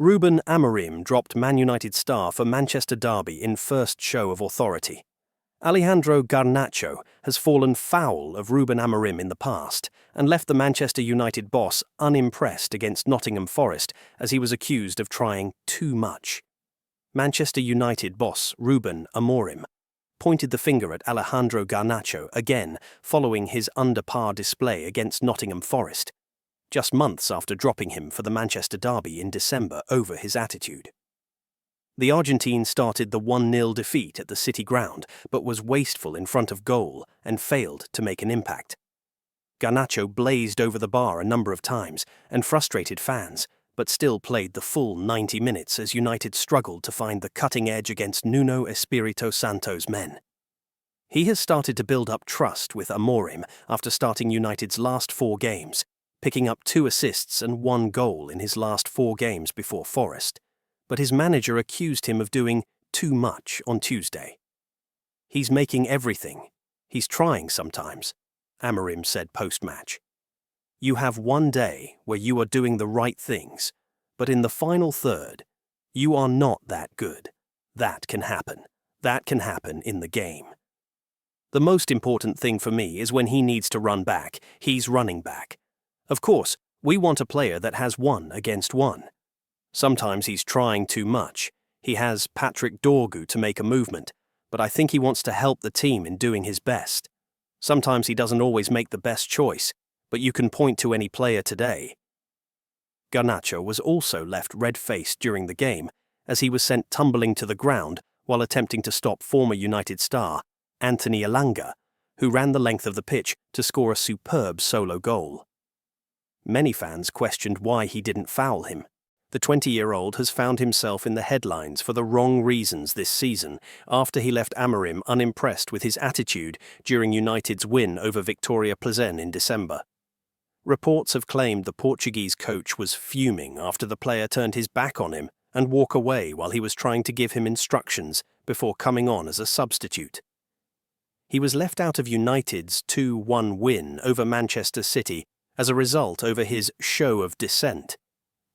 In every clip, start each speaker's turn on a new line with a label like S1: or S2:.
S1: Ruben Amorim dropped Man United star for Manchester derby in first show of authority. Alejandro Garnacho has fallen foul of Ruben Amorim in the past and left the Manchester United boss unimpressed against Nottingham Forest as he was accused of trying too much. Manchester United boss Ruben Amorim pointed the finger at Alejandro Garnacho again following his under-par display against Nottingham Forest, just months after dropping him for the Manchester derby in December over his attitude. The Argentine started the 1-0 defeat at the City ground but was wasteful in front of goal and failed to make an impact. Garnacho blazed over the bar a number of times and frustrated fans, but still played the full 90 minutes as United struggled to find the cutting edge against Nuno Espirito Santo's men. He has started to build up trust with Amorim after starting United's last 4 games, picking up 2 assists and 1 goal in his last 4 games before Forest, but his manager accused him of doing too much on Tuesday. "He's making everything. He's trying sometimes," Amorim said post-match. "You have one day where you are doing the right things, but in the final third, you are not that good. That can happen. That can happen in the game. The most important thing for me is when he needs to run back, he's running back. Of course, we want a player that has 1-against-1. Sometimes he's trying too much. He has Patrick Dorgu to make a movement, but I think he wants to help the team in doing his best. Sometimes he doesn't always make the best choice, but you can point to any player today." Garnacho was also left red-faced during the game as he was sent tumbling to the ground while attempting to stop former United star Anthony Elanga, who ran the length of the pitch to score a superb solo goal. Many fans questioned why he didn't foul him. The 20-year-old has found himself in the headlines for the wrong reasons this season after he left Amorim unimpressed with his attitude during United's win over Victoria Plzen in December. Reports have claimed the Portuguese coach was fuming after the player turned his back on him and walked away while he was trying to give him instructions before coming on as a substitute. He was left out of United's 2-1 win over Manchester City as a result over his show of dissent.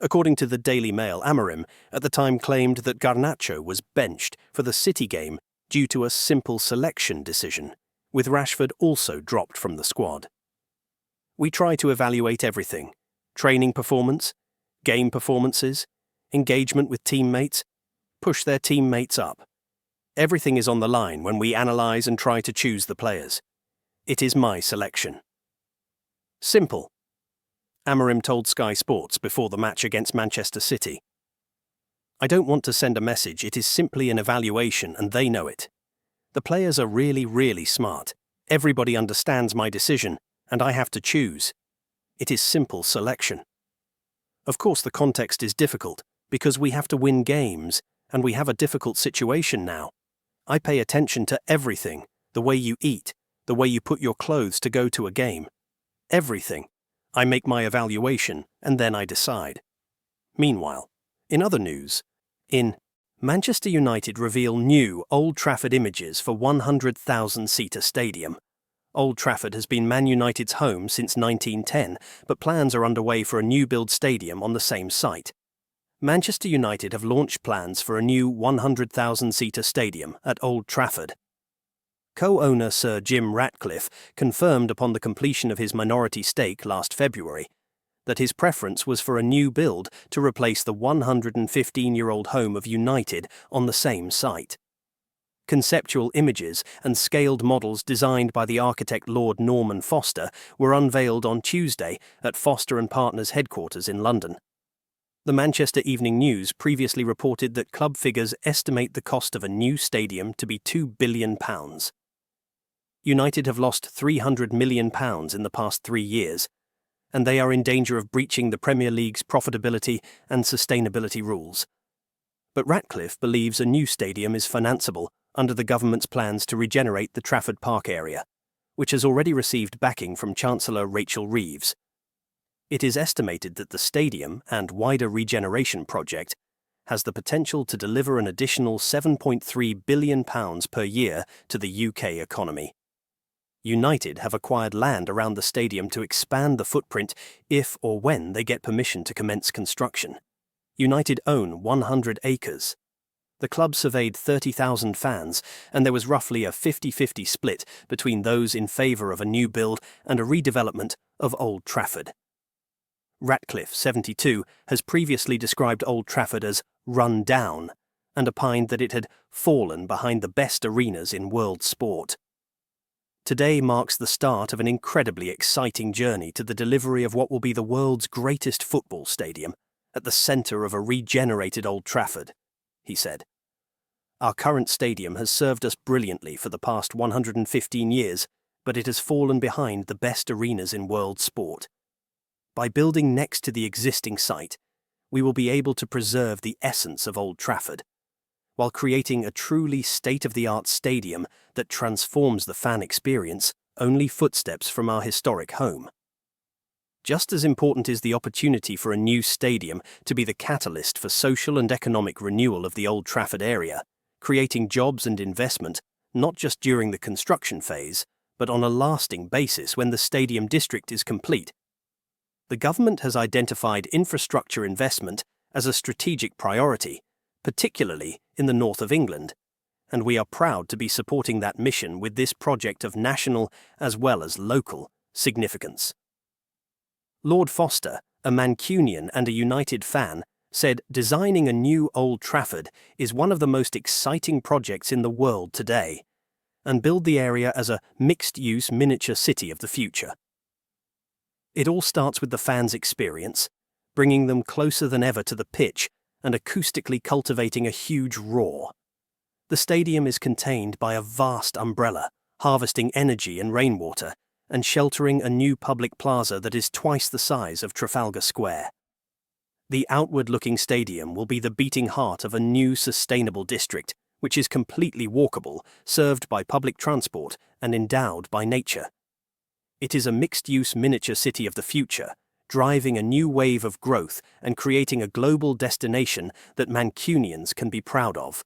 S1: According to the Daily Mail, Amorim at the time claimed that Garnacho was benched for the City game due to a simple selection decision, with Rashford also dropped from the squad. "We try to evaluate everything: training performance, game performances, engagement with teammates, push their teammates up. Everything is on the line when we analyse and try to choose the players. It is my selection." Simple, Amorim told Sky Sports before the match against Manchester City. "I don't want to send a message, it is simply an evaluation and they know it. The players are really smart. Everybody understands my decision and I have to choose. It is simple selection. Of course the context is difficult because we have to win games and we have a difficult situation now. I pay attention to everything, the way you eat, the way you put your clothes to go to a game. Everything. I make my evaluation and then I decide." Meanwhile, in other news, Manchester United reveal new Old Trafford images for 100,000-seater stadium. Old Trafford has been Man United's home since 1910, but plans are underway for a new-build stadium on the same site. Manchester United have launched plans for a new 100,000-seater stadium at Old Trafford. Co-owner Sir Jim Ratcliffe confirmed upon the completion of his minority stake last February that his preference was for a new build to replace the 115-year-old home of United on the same site. Conceptual images and scaled models designed by the architect Lord Norman Foster were unveiled on Tuesday at Foster & Partners headquarters in London. The Manchester Evening News previously reported that club figures estimate the cost of a new stadium to be £2 billion. United have lost £300 million in the past 3 years, and they are in danger of breaching the Premier League's profitability and sustainability rules. But Ratcliffe believes a new stadium is financeable under the government's plans to regenerate the Trafford Park area, which has already received backing from Chancellor Rachel Reeves. It is estimated that the stadium and wider regeneration project has the potential to deliver an additional £7.3 billion per year to the UK economy. United have acquired land around the stadium to expand the footprint if or when they get permission to commence construction. United own 100 acres. The club surveyed 30,000 fans, and there was roughly a 50-50 split between those in favour of a new build and a redevelopment of Old Trafford. Ratcliffe, 72, has previously described Old Trafford as run down and opined that it had fallen behind the best arenas in world sport. Today marks the start of an incredibly exciting journey to the delivery of what will be the world's greatest football stadium at the centre of a regenerated Old Trafford, he said. Our current stadium has served us brilliantly for the past 115 years, but it has fallen behind the best arenas in world sport. By building next to the existing site, we will be able to preserve the essence of Old Trafford, while creating a truly state-of-the-art stadium that transforms the fan experience only footsteps from our historic home. Just as important is the opportunity for a new stadium to be the catalyst for social and economic renewal of the Old Trafford area, creating jobs and investment not just during the construction phase, but on a lasting basis when the stadium district is complete. The government has identified infrastructure investment as a strategic priority, particularly in the north of England, and we are proud to be supporting that mission with this project of national as well as local significance. Lord Foster, a Mancunian and a United fan, said designing a new Old Trafford is one of the most exciting projects in the world today, and build the area as a mixed-use miniature city of the future. It all starts with the fans' experience, bringing them closer than ever to the pitch and acoustically cultivating a huge roar. The stadium is contained by a vast umbrella, harvesting energy and rainwater, and sheltering a new public plaza that is twice the size of Trafalgar Square. The outward-looking stadium will be the beating heart of a new sustainable district, which is completely walkable, served by public transport, and endowed by nature. It is a mixed-use miniature city of the future, driving a new wave of growth and creating a global destination that Mancunians can be proud of.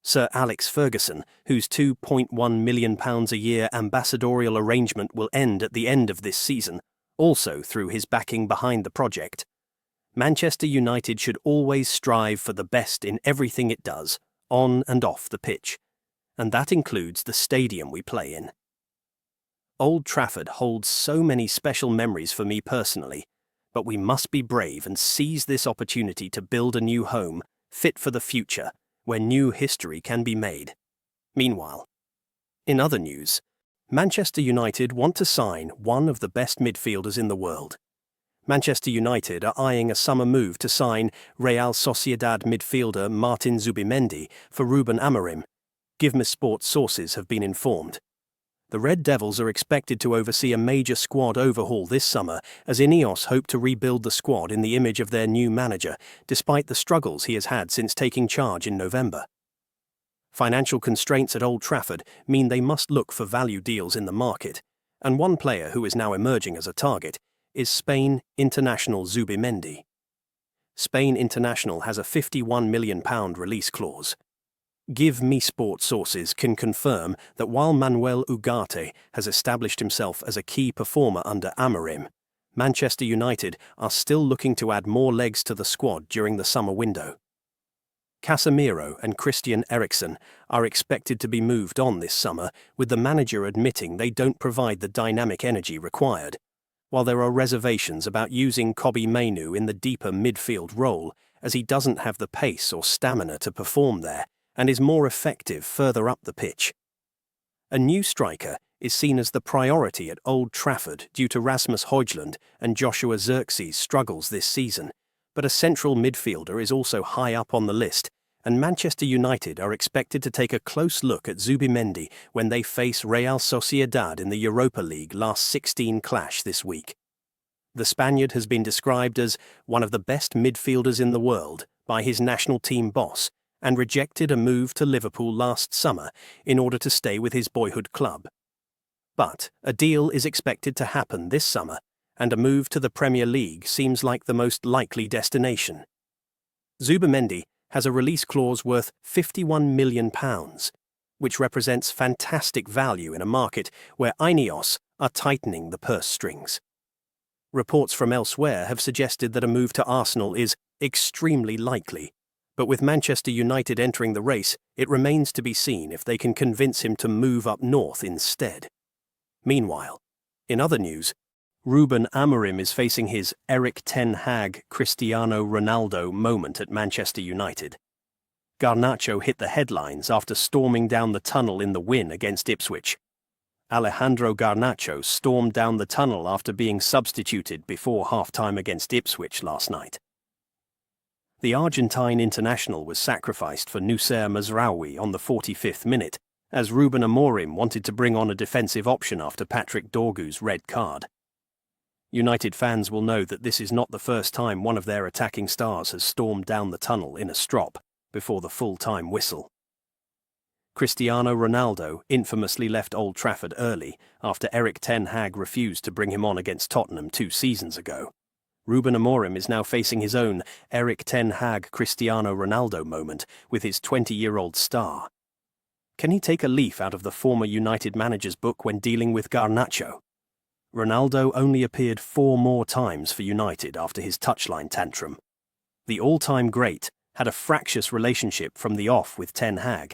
S1: Sir Alex Ferguson, whose £2.1 million a year ambassadorial arrangement will end at the end of this season, also threw his backing behind the project. Manchester United should always strive for the best in everything it does, on and off the pitch, and that includes the stadium we play in. Old Trafford holds so many special memories for me personally, but we must be brave and seize this opportunity to build a new home, fit for the future, where new history can be made. Meanwhile, in other news, Manchester United want to sign one of the best midfielders in the world. Manchester United are eyeing a summer move to sign Real Sociedad midfielder Martin Zubimendi for Ruben Amorim, GivMe Sports sources have been informed. The Red Devils are expected to oversee a major squad overhaul this summer as Ineos hope to rebuild the squad in the image of their new manager, despite the struggles he has had since taking charge in November. Financial constraints at Old Trafford mean they must look for value deals in the market, and one player who is now emerging as a target is Spain international Zubimendi. Spain international has a £51 million release clause. GivMe Sports sources can confirm that while Manuel Ugarte has established himself as a key performer under Amorim, Manchester United are still looking to add more legs to the squad during the summer window. Casemiro and Christian Eriksen are expected to be moved on this summer, with the manager admitting they don't provide the dynamic energy required, while there are reservations about using Kobbie Mainoo in the deeper midfield role, as he doesn't have the pace or stamina to perform there, and is more effective further up the pitch. A new striker is seen as the priority at Old Trafford due to Rasmus Højlund and Joshua Zirkzee's struggles this season, but a central midfielder is also high up on the list, and Manchester United are expected to take a close look at Zubimendi when they face Real Sociedad in the Europa League last 16 clash this week. The Spaniard has been described as one of the best midfielders in the world by his national team boss, and rejected a move to Liverpool last summer in order to stay with his boyhood club. But a deal is expected to happen this summer, and a move to the Premier League seems like the most likely destination. Zubimendi has a release clause worth £51 million, which represents fantastic value in a market where Ineos are tightening the purse strings. Reports from elsewhere have suggested that a move to Arsenal is extremely likely. But with Manchester United entering the race, it remains to be seen if they can convince him to move up north instead. Meanwhile, in other news, Ruben Amorim is facing his Erik ten Hag Cristiano Ronaldo moment at Manchester United. Garnacho hit the headlines after storming down the tunnel in the win against Ipswich. Alejandro Garnacho stormed down the tunnel after being substituted before half-time against Ipswich last night. The Argentine international was sacrificed for Noussair Mazraoui on the 45th minute, as Ruben Amorim wanted to bring on a defensive option after Patrick Dorgu's red card. United fans will know that this is not the first time one of their attacking stars has stormed down the tunnel in a strop before the full-time whistle. Cristiano Ronaldo infamously left Old Trafford early after Erik ten Hag refused to bring him on against Tottenham 2 seasons ago. Ruben Amorim is now facing his own Erik ten Hag Cristiano Ronaldo moment with his 20-year-old star. Can he take a leaf out of the former United manager's book when dealing with Garnacho? Ronaldo only appeared 4 more times for United after his touchline tantrum. The all-time great had a fractious relationship from the off with ten Hag,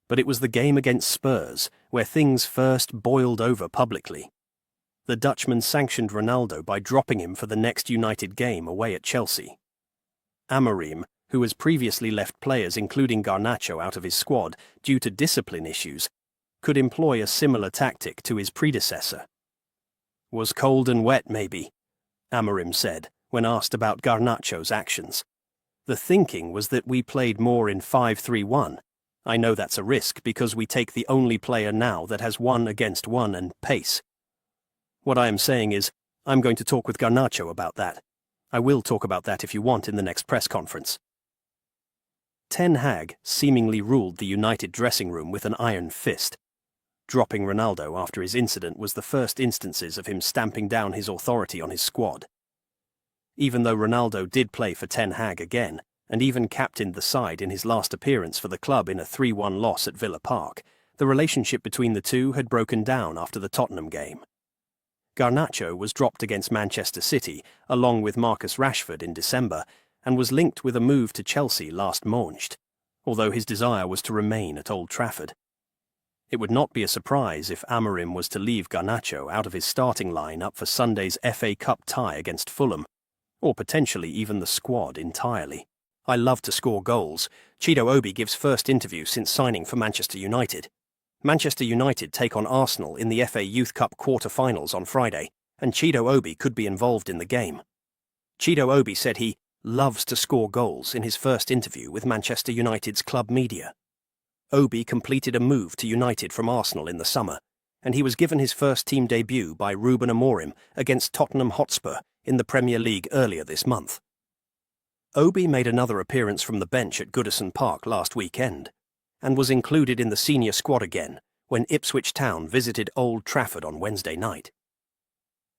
S1: but it was the game against Spurs where things first boiled over publicly. The Dutchman sanctioned Ronaldo by dropping him for the next United game away at Chelsea. Amorim, who has previously left players including Garnacho out of his squad due to discipline issues, could employ a similar tactic to his predecessor. "Was cold and wet, maybe," Amorim said when asked about Garnacho's actions. "The thinking was that we played more in 5-3-1. I know that's a risk because we take the only player now that has 1-against-1 and pace. What I am saying is, I'm going to talk with Garnacho about that. I will talk about that if you want in the next press conference." Ten Hag seemingly ruled the United dressing room with an iron fist. Dropping Ronaldo after his incident was the first instances of him stamping down his authority on his squad. Even though Ronaldo did play for Ten Hag again, and even captained the side in his last appearance for the club in a 3-1 loss at Villa Park, the relationship between the two had broken down after the Tottenham game. Garnacho was dropped against Manchester City, along with Marcus Rashford in December, and was linked with a move to Chelsea last Moncht, although his desire was to remain at Old Trafford. It would not be a surprise if Amorim was to leave Garnacho out of his starting line-up for Sunday's FA Cup tie against Fulham, or potentially even the squad entirely. "I love to score goals." Chido Obi gives first interview since signing for Manchester United. Manchester United take on Arsenal in the FA Youth Cup quarter-finals on Friday, and Chido Obi could be involved in the game. Chido Obi said he loves to score goals in his first interview with Manchester United's club media. Obi completed a move to United from Arsenal in the summer, and he was given his first team debut by Ruben Amorim against Tottenham Hotspur in the Premier League earlier this month. Obi made another appearance from the bench at Goodison Park last weekend, and was included in the senior squad again when Ipswich Town visited Old Trafford on Wednesday night.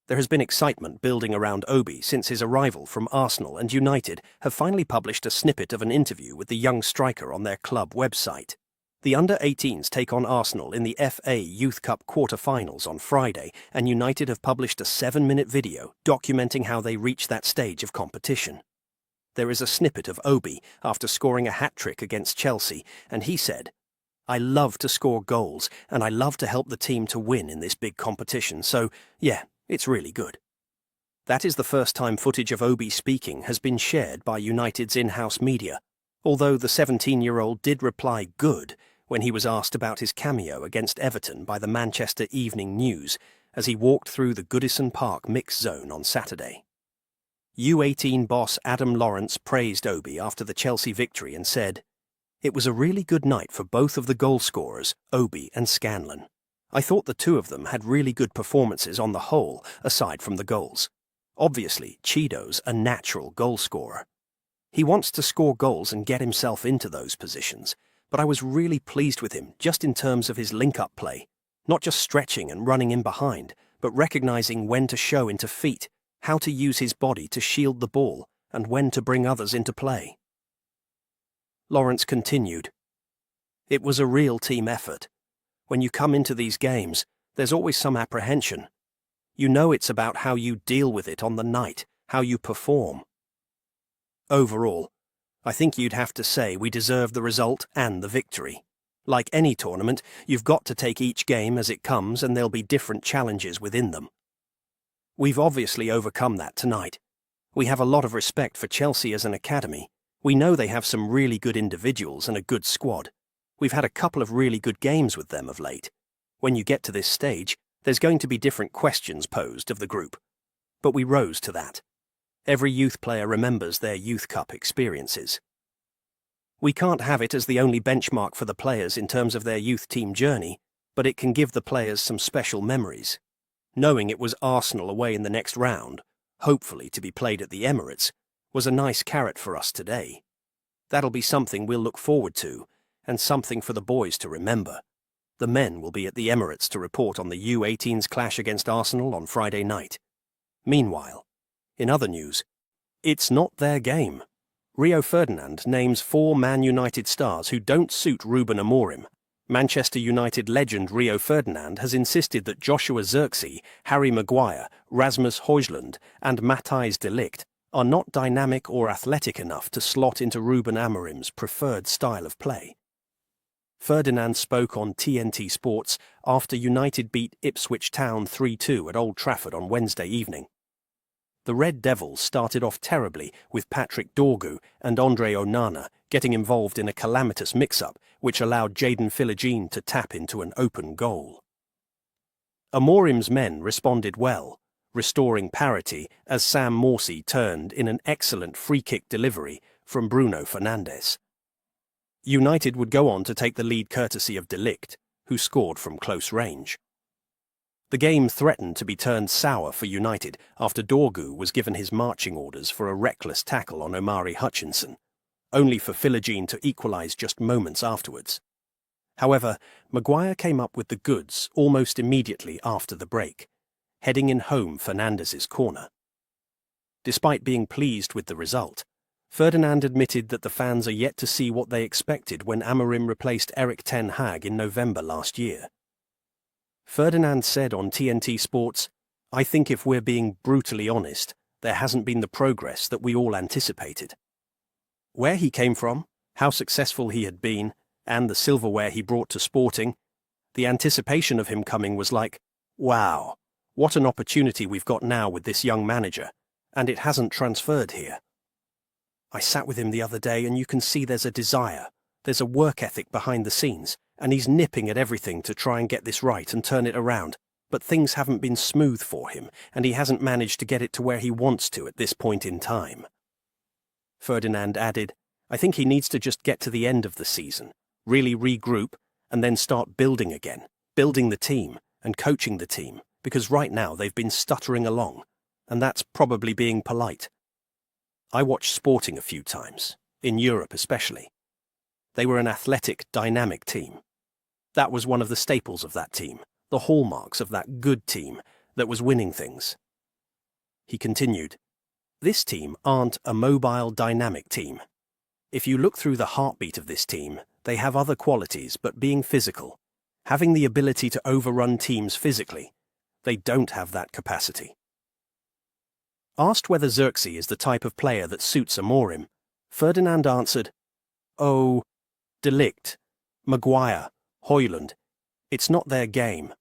S1: There has been excitement building around Obi since his arrival from Arsenal, and United have finally published a snippet of an interview with the young striker on their club website. The under-18s take on Arsenal in the FA Youth Cup quarter-finals on Friday, and United have published a 7-minute video documenting how they reached that stage of competition. There is a snippet of Obi after scoring a hat-trick against Chelsea, and he said, "I love to score goals, and I love to help the team to win in this big competition, so, yeah, it's really good." That is the first time footage of Obi speaking has been shared by United's in-house media, although the 17-year-old did reply good when he was asked about his cameo against Everton by the Manchester Evening News as he walked through the Goodison Park mix zone on Saturday. U18 boss Adam Lawrence praised Obi after the Chelsea victory and said, "It was a really good night for both of the goal scorers, Obi and Scanlon. I thought the two of them had really good performances on the whole, aside from the goals. Obviously, Chido's a natural goal scorer. He wants to score goals and get himself into those positions, but I was really pleased with him just in terms of his link-up play, not just stretching and running in behind, but recognizing when to show into feet, how to use his body to shield the ball, and when to bring others into play." Lawrence continued, "It was a real team effort. When you come into these games, there's always some apprehension. You know it's about how you deal with it on the night, how you perform." Overall, I think you'd have to say we deserve the result and the victory. Like any tournament, you've got to take each game as it comes and there'll be different challenges within them. We've obviously overcome that tonight. We have a lot of respect for Chelsea as an academy. We know they have some really good individuals and a good squad. We've had a couple of really good games with them of late. When you get to this stage, there's going to be different questions posed of the group. But we rose to that. Every youth player remembers their Youth Cup experiences. We can't have it as the only benchmark for the players in terms of their youth team journey, but it can give the players some special memories. Knowing it was Arsenal away in the next round, hopefully to be played at the Emirates, was a nice carrot for us today. That'll be something we'll look forward to, and something for the boys to remember. The men will be at the Emirates to report on the U18's clash against Arsenal on Friday night. Meanwhile, in other news, it's not their game. Rio Ferdinand names 4 Man United stars who don't suit Ruben Amorim. Manchester United legend Rio Ferdinand has insisted that Joshua Zirkzee, Harry Maguire, Rasmus Højlund and Matthijs de Ligt are not dynamic or athletic enough to slot into Ruben Amorim's preferred style of play. Ferdinand spoke on TNT Sports after United beat Ipswich Town 3-2 at Old Trafford on Wednesday evening. The Red Devils started off terribly with Patrick Dorgu and Andre Onana getting involved in a calamitous mix-up which allowed Jadon Philogene to tap into an open goal. Amorim's men responded well, restoring parity as Sam Morsy turned in an excellent free-kick delivery from Bruno Fernandes. United would go on to take the lead courtesy of de Ligt, who scored from close range. The game threatened to be turned sour for United after Dorgu was given his marching orders for a reckless tackle on Omari Hutchinson, only for Philogene to equalise just moments afterwards. However, Maguire came up with the goods almost immediately after the break, heading in home Fernandes's corner. Despite being pleased with the result, Ferdinand admitted that the fans are yet to see what they expected when Amorim replaced Erik ten Hag in November last year. Ferdinand said on TNT Sports, "I think if we're being brutally honest, there hasn't been the progress that we all anticipated." Where he came from, how successful he had been, and the silverware he brought to Sporting, the anticipation of him coming was like, wow, what an opportunity we've got now with this young manager, and it hasn't transferred here. I sat with him the other day and you can see there's a desire, there's a work ethic behind the scenes, and he's nipping at everything to try and get this right and turn it around, but things haven't been smooth for him, and he hasn't managed to get it to where he wants to at this point in time. Ferdinand added, "I think he needs to just get to the end of the season, really regroup, and then start building again, building the team and coaching the team, because right now they've been stuttering along, and that's probably being polite." I watched Sporting a few times, in Europe especially. They were an athletic, dynamic team. That was one of the staples of that team, the hallmarks of that good team that was winning things. He continued, "This team aren't a mobile, dynamic team. If you look through the heartbeat of this team, they have other qualities, but being physical, having the ability to overrun teams physically, they don't have that capacity." Asked whether Zirkzee is the type of player that suits Amorim, Ferdinand answered, "Oh, de Ligt, Maguire, Højlund, it's not their game.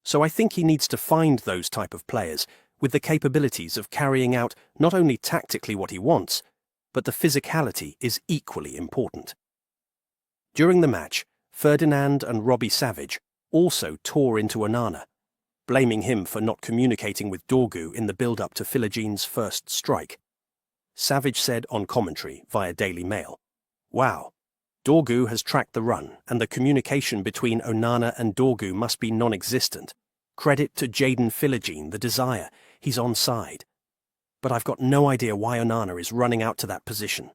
S1: So I think he needs to find those type of players with the capabilities of carrying out not only tactically what he wants, but the physicality is equally important." During the match, Ferdinand and Robbie Savage also tore into Onana, blaming him for not communicating with Dorgu in the build-up to Philogene's first strike. Savage said on commentary via Daily Mail, "Wow, Dorgu has tracked the run, and the communication between Onana and Dorgu must be non-existent. Credit to Jadon Philogene, the desire, he's onside. But I've got no idea why Onana is running out to that position.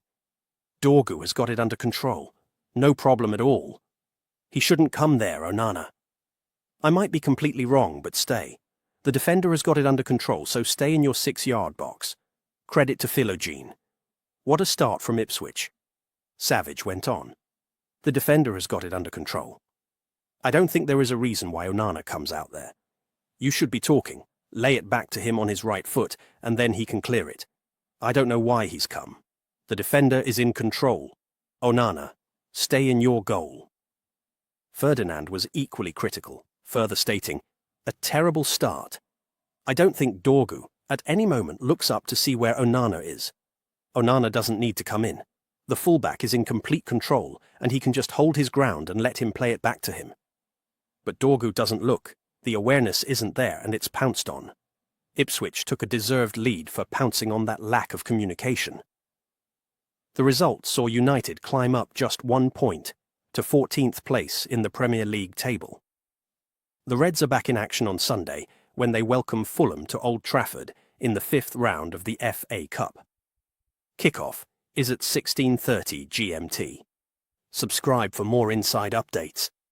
S1: Dorgu has got it under control. No problem at all. He shouldn't come there, Onana. I might be completely wrong, but stay. The defender has got it under control, so stay in your 6-yard box. Credit to Philogene. What a start from Ipswich." Savage went on. "The defender has got it under control. I don't think there is a reason why Onana comes out there. You should be talking, lay it back to him on his right foot, and then he can clear it. I don't know why he's come. The defender is in control. Onana, stay in your goal. Ferdinand was equally critical, further stating, a terrible start. I don't think Dorgu, at any moment, looks up to see where Onana is. Onana doesn't need to come in. The fullback is in complete control, and he can just hold his ground and let him play it back to him. But Dorgu doesn't look. The awareness isn't there, and it's pounced on. Ipswich took a deserved lead for pouncing on that lack of communication. The result saw United climb up just 1 point, to 14th place in the Premier League table. The Reds are back in action on Sunday when they welcome Fulham to Old Trafford in the 5th round of the FA Cup. Kickoff is at 16:30 GMT. Subscribe for more inside updates.